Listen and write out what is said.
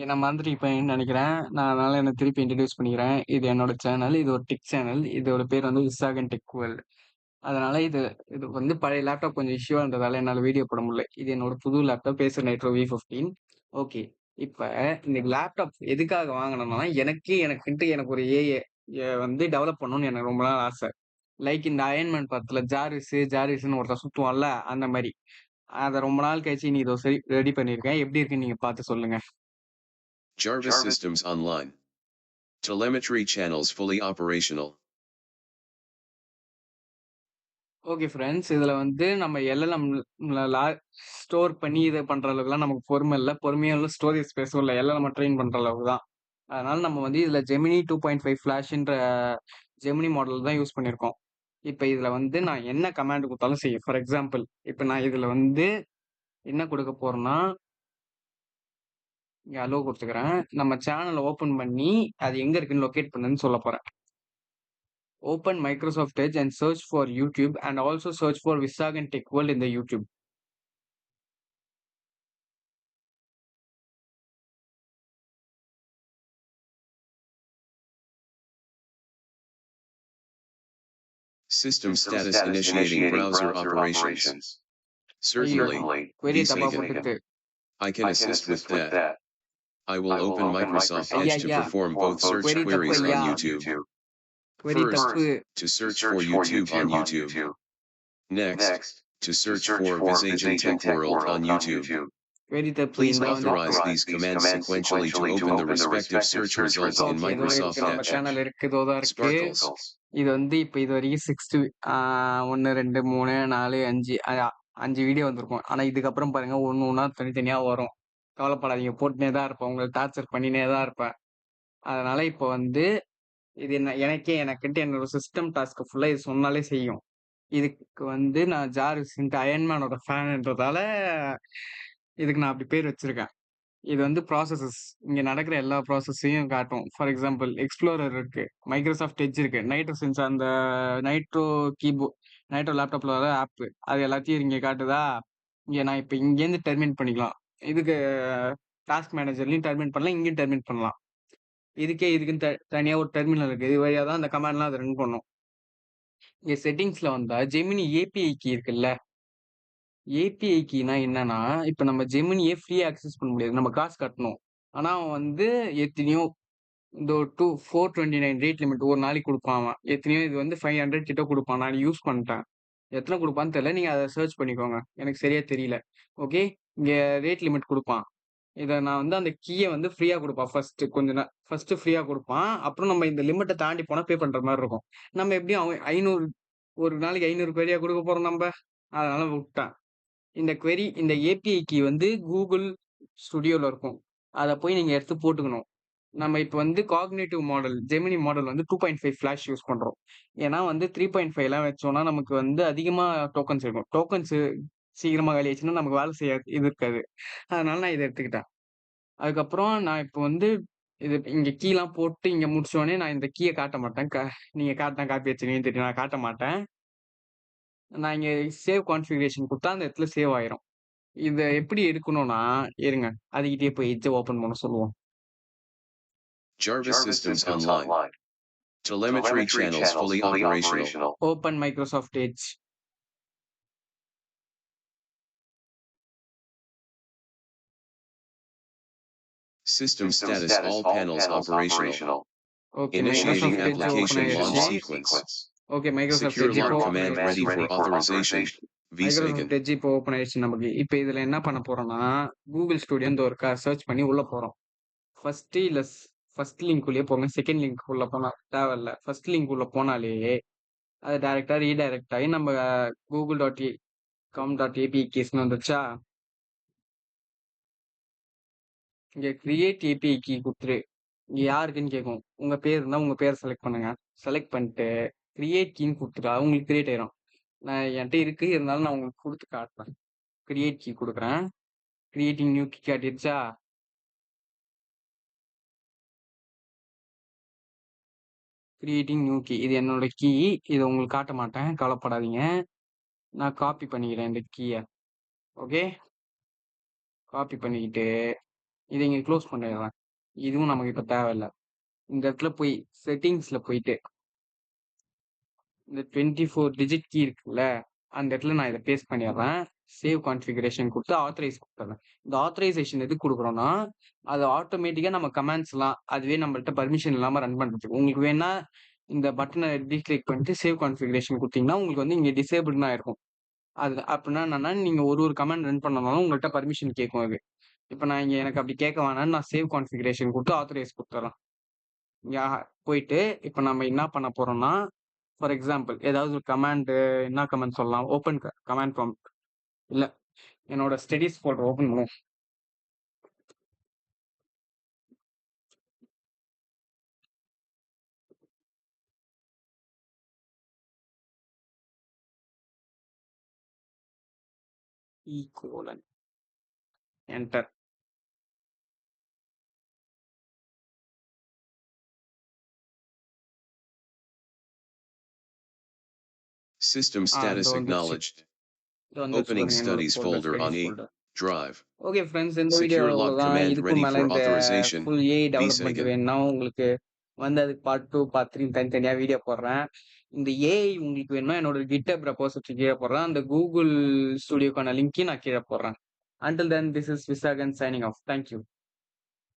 என்ன மறந்துட்டீங்கன்னு நெனைக்கிறேன். நான் அதனால என்ன திருப்பி இன்ட்ரோடியூஸ் பண்ணிக்கிறேன். இது என்னோட சேனல். இது ஒரு டெக் சேனல். இதோட பேர் வந்து விசாகன் டெக் வேர்ல்ட். அதனால இது வந்து பழைய லேப்டாப் கொஞ்சம் இஷ்யூவா இருந்ததால என்னால வீடியோ போட முடியல. இது என்னோட புது laptop Acer Nitro V15. Okay. இப்ப இந்த லேப்டாப் எதுக்காக வாங்குனேன்னா, எனக்குன்ட்டு எனக்கு ஒரு ஏஐ வந்து டெவலப் பண்ணணும்னு எனக்கு ரொம்ப நாள் ஆசை. லைக் இந்த அயர்ன் மேன் படத்துல ஜார்விஸ்ன்னு ஒருத்தன் சுத்துவான்ல, அந்த மாரி. அத ரொம்ப நாள் கழிச்சு இன்னைக்கு இதோ சரி ரெடி பண்ணியிருக்கேன். எப்படி இருக்குன்னு நீங்க பார்த்து சொல்லுங்க. Jarvis Systems Online. Telemetry channels fully operational. Okay friends. இதுல வந்து நம்ம எல்எல்எம் ஸ்டோர் பண்ணி இத பண்ற அளவுக்குலாம் நமக்கு பொறுமை இல்ல. பொறுமையும் இல்ல, ஸ்டோரேஜ் ஸ்பேஸும் இல்ல. எல்எல்எம்ம ட்ரெயின் பண்ற அளவுக்கு தான். அதனால நம்ம வந்து இதுல ஜெமினி 2.5 ஃபிளாஷ்ன்ற ஜெமினி மாடல் தான் யூஸ் பண்ணியிருக்கோம். இப்ப இதுல வந்து நான் என்ன கமாண்ட் குடுத்தாலும் செய்யும். ஃபார் எக்ஸாம்பிள், இப்ப நான் இதுல வந்து என்ன குடுக்க போறேன்னா, இங்க அலோ குடுத்துக்கிறேன். நம்ம சேனல ஓப்பன் பண்ணி, அது எங்க இருக்குன்னு லொகேட் பண்ணுன்னு சொல்லப் போறேன். Open Microsoft Edge and search for YouTube and also search for Visagan Tech World in the YouTube. System status initiating browser operations. Certainly, Query Visagan. தப்பாப்பட்டுட்டு. I can assist with that. I will open Microsoft Edge to ஐயா, perform both search query தப்பு queries on ஐயா. YouTube. Query First, தப்பு. to search for YouTube on YouTube. Next, to search for Visagan Tech World on YouTube. Query தப்பு. Please இந்த வந்து authorize these commands sequentially to open the respective search results in okay, இதோ Microsoft இருக்கு. நம்ம Edge. Channel இருக்கு. இதோ தான் இருக்கு. Sparkles. இது வந்து இப்ப இது வரைக்கும் 1, 2, 3, 4, 5 5 வீடியோ வந்திருக்கும். ஆனா இதுக்கப்புறம் பாருங்க ஒண்ணு ஒண்ணா தனித்தனியா வரும். கவலைப்படாதீங்க. போட்டுனே தான் இருப்பேன். உங்கள டார்ச்சர் பண்ணினே தான் இருப்பேன். அதனால இப்ப வந்து இது எனக்குன்ட்டு என்னோட சிஸ்டம் டாஸ்க் ஃபுல்லா இது சொன்னாலே செய்யும். இதுக்கு வந்து நான் ஜார்விஸ்ன்ட்டு அயர்ன்மேனோட ஃபேன்ன்றதால இதுக்கு நான் அப்படி பேர் வச்சிருக்கேன். இது வந்து ப்ராசஸஸ். இங்க நடக்கிற எல்லா ப்ராசஸையும் காட்டும். ஃபார் எக்ஸாம்பிள் எக்ஸ்ப்ளோரர் இருக்கு. மைக்ரோசாஃப்ட் எட்ஜ் இருக்கு. நைட்ரோ சென்ஸ் அந்த நைட்ரோ நைட்ரோ லேப்டாப்ல வர ஆப். அது எல்லாத்தையும் இங்க காட்டுதா? நான் இப்ப இங்கேருந்து டெர்மினேட் பண்ணிக்கலாம். இதுக்கு டாஸ்க் மேனேஜர்லயும் டெர்மினேட் பண்ணலாம். இங்கேயும் டெர்மினேட் பண்ணலாம். இதுக்குன்னு தனியா ஒரு டெர்மினல் இருக்கு. இது வழியா தான் அந்த கமாண்ட்லாம் அது ரன் பண்ணும். இங்க செட்டிங்ஸ்ல வந்தா ஜெமினி ஏபிஐ கீ இருக்குல்ல? ஏபிஐ கீனா என்னன்னா, இப்ப நம்ம ஜெமினிய ஃப்ரீயா ஆக்சஸ் பண்ண முடியாது. நம்ம காசு கட்டணும். ஆனா அவன் வந்து எத்தனையோ இந்த 429 ரேட் லிமிட் ஒரு நாளைக்கு குடுப்பான் அவன். எத்தனையோ இது வந்து 500 கிட்ட குடுப்பான். நான் யூஸ் பண்ணிட்டேன். எத்தன குடுப்பான்னு தெரியல. நீங்க அத சர்ச் பண்ணிக்கோங்க. எனக்கு சரியா தெரியல. ஓகே. இங்க ரேட் லிமிட் குடுப்பான். இத நான் வந்து அந்த கீய வந்து ஃப்ரீயா குடுப்பான் ஃபர்ஸ்ட் ஃப்ரீயா குடுப்பான். அப்புறம் நம்ம இந்த லிமிட்ட தாண்டி போனா பே பண்ற மாரி இருக்கும். நம்ம எப்படியும் அவன் 500 ஒரு நாளைக்கு 500 குவெரியா குடுக்க போறோம் நம்ப. அதனால விட்டேன். இந்த ஏபிஐ கீ வந்து Google ஸ்டுடியோல இருக்கும். அத போய் நீங்க எடுத்து போட்டுக்கணும். நம்ம இப்ப வந்து காக்னிட்டிவ் மாடல், ஜெமினி மாடல் வந்து 2.5 ஃபிளாஷ் யூஸ் பண்றோம். ஏன்னா வந்து 3.5லாம் வச்சோம்னா நமக்கு வந்து அதிகமா டோக்கன்ஸ் இருக்கும். டோக்கன்ஸ் சீக்கிரமா காலியாச்சுன்னா நமக்கு வேலை செய்ய இது இருக்காது. அதனால நான் இத எடுத்துக்கிட்டேன். அதுக்கப்புறம் நான் இப்ப வந்து இது இங்க கீலாம் போட்டு இங்க முடிச்சோனே நான் இந்த கீய காட்ட மாட்டேன். நீங்க காட்டுனா காப்பி அடிச்சுருவீங்கன்னு தெரியும். நான் காட்ட மாட்டேன். நான் இங்க சேவ் கான்ஃபிகரேஷன் குடுத்தா அந்த இடத்துல சேவ் ஆயிரும். இத எப்படி எடுக்கணும்னா, இருங்க. அதுகிட்டயே போய் எட்ஜ ஓப்பன் பண்ண சொல்லுவோம். Jarvis Systems Online. Telemetry channels fully operational. Open Microsoft edge. System status all panels operational. Okay. Initiating Microsoft edge open application launch ஆயிடுச்சு. sequence. Okay. Microsoft Secure edge இப்போ lock command ready for authorization. Visagan. Microsoft edge இப்போ open ஆயிடுச்சு நமக்கு. இப்ப இதுல என்ன பண்ண போறோம்னா, Google ஸ்டுடியோ இந்த ஒரு சர்ச் பண்ணி உள்ள போறோம். ஃபர்ஸ்ட் இல்ல ஃபர்ஸ்ட் லிங்க் உள்ளயே போங்க. செகண்ட் லிங்க் உள்ள போனா தேவையில்ல. ஃபர்ஸ்ட் லிங்க் உள்ள போனாலே அது டைரக்ட்டா ரீடைரக்ட் ஆயி நம்ம google.com.apkஸ்ன்னு வந்துருச்சா? இங்க கிரியேட் ஏபிஐ கீ குடுத்துரு. இங்க யாருக்குன்னு கேக்கும். உங்க பேர் இருந்தா உங்க பேர செலக்ட் பண்ணுங்க. செலக்ட் பண்ணிட்டு கிரியேட் கீன்னு குடுத்துட்டா உங்களுக்கு கிரியேட் ஆயிரும். என்ட்ட இருக்கு. இருந்தாலும் நான் உங்களுக்கு குடுத்து காட்டுறேன். கிரியேட் கீ குடுக்குறேன். கிரியேட்டிங் நியூ கீ காட்டிருச்சா? Creating new key. இது என்னோட கீ. இத உங்களுக்கு காட்ட மாட்டேன். கவலைப்படாதீங்க. நான் காப்பி பண்ணிக்கிறேன் இந்த கீய. ஓகே. காப்பி பண்ணிக்கிட்டு இத இங்க க்ளோஸ் பண்ணிடுறேன். இதுவும் நமக்கு இப்ப தேவையில்ல. இந்த இடத்துல போய் செட்டிங்ஸ்ல போயிட்டு இந்த 24 டிஜிட் கீ இருக்குல்ல, அந்த இடத்துல நான் இத பேஸ்ட் பண்ணிடுறேன். சேவ் கான்ஃபிகரேஷன் குடுத்து ஆத்தரைஸ் குடுத்துர்றேன். இந்த ஆத்தரைசேஷன் எதுக்கு குடுக்குறோம்னா, அது ஆட்டோமேட்டிக்கா நம்ம கமாண்ட்ஸ்லாம் அதுவே நம்மள்ட்ட பர்மிஷன் இல்லாம ரன் பண்றதுக்கு. உங்களுக்கு வேணா இந்த பட்டன டீக்ளிக் பண்ணிட்டு சேவ் கான்ஃபிகரேஷன் குடுத்தீங்கன்னா, உங்களுக்கு வந்து இங்க டிசேபிள்டுன்னு ஆயிருக்கும். அது அப்டின்னா என்னன்னா, நீங்க ஒரு கமாண்ட் ரன் பண்ணனாலும் உங்கள்ட்ட பர்மிஷன் கேட்கும் அது. இப்ப நான் இங்க எனக்கு அப்படி கேட்க வேணாம்னு நான் சேவ் கான்ஃபிகரேஷன் குடுத்து ஆத்தரைஸ் குடுத்துர்றேன். இங்க போயிட்டு இப்ப நம்ம என்ன பண்ண போறோம்னா, ஃபார் எக்ஸாம்பிள் ஏதாவது ஒரு என்ன கமாண்ட் சொல்லலாம்? ஓப்பன் கமாண்ட் ப்ராம்ப்ட் இல்ல என்னோட ஸ்டடீஸ் ஃபோல்டர் ஓப்பன் பண்ணுவோம். ஈகோலன் என்டர். System status இதோ வந்துருச்சு. acknowledged. இதோ வந்துருச்சு Opening பாருங்க என்னோட studies folder folder on studies E folder. drive. Okay friends, இந்த வீடியோ Secure log அவ்வளோதான். command இதுக்கும் ready மேல for இந்த authorization. Full AI development vSagan. வேணும்னா உங்களுக்கு வந்து அதுக்கு பார்ட் 2, பார்ட் 3 தனித்தனியா வீடியோ போடுறேன். இந்த ஏஐ உங்களுக்கு வேணும்னா என்னோட GitHub ரெபாசிட்டரி கீழ போடுறேன். அந்த Google ஸ்டுடியோக்கான லிங்க்கையும் நான் கீழ போடுறேன். Until then, this is Visagan signing off. Thank you.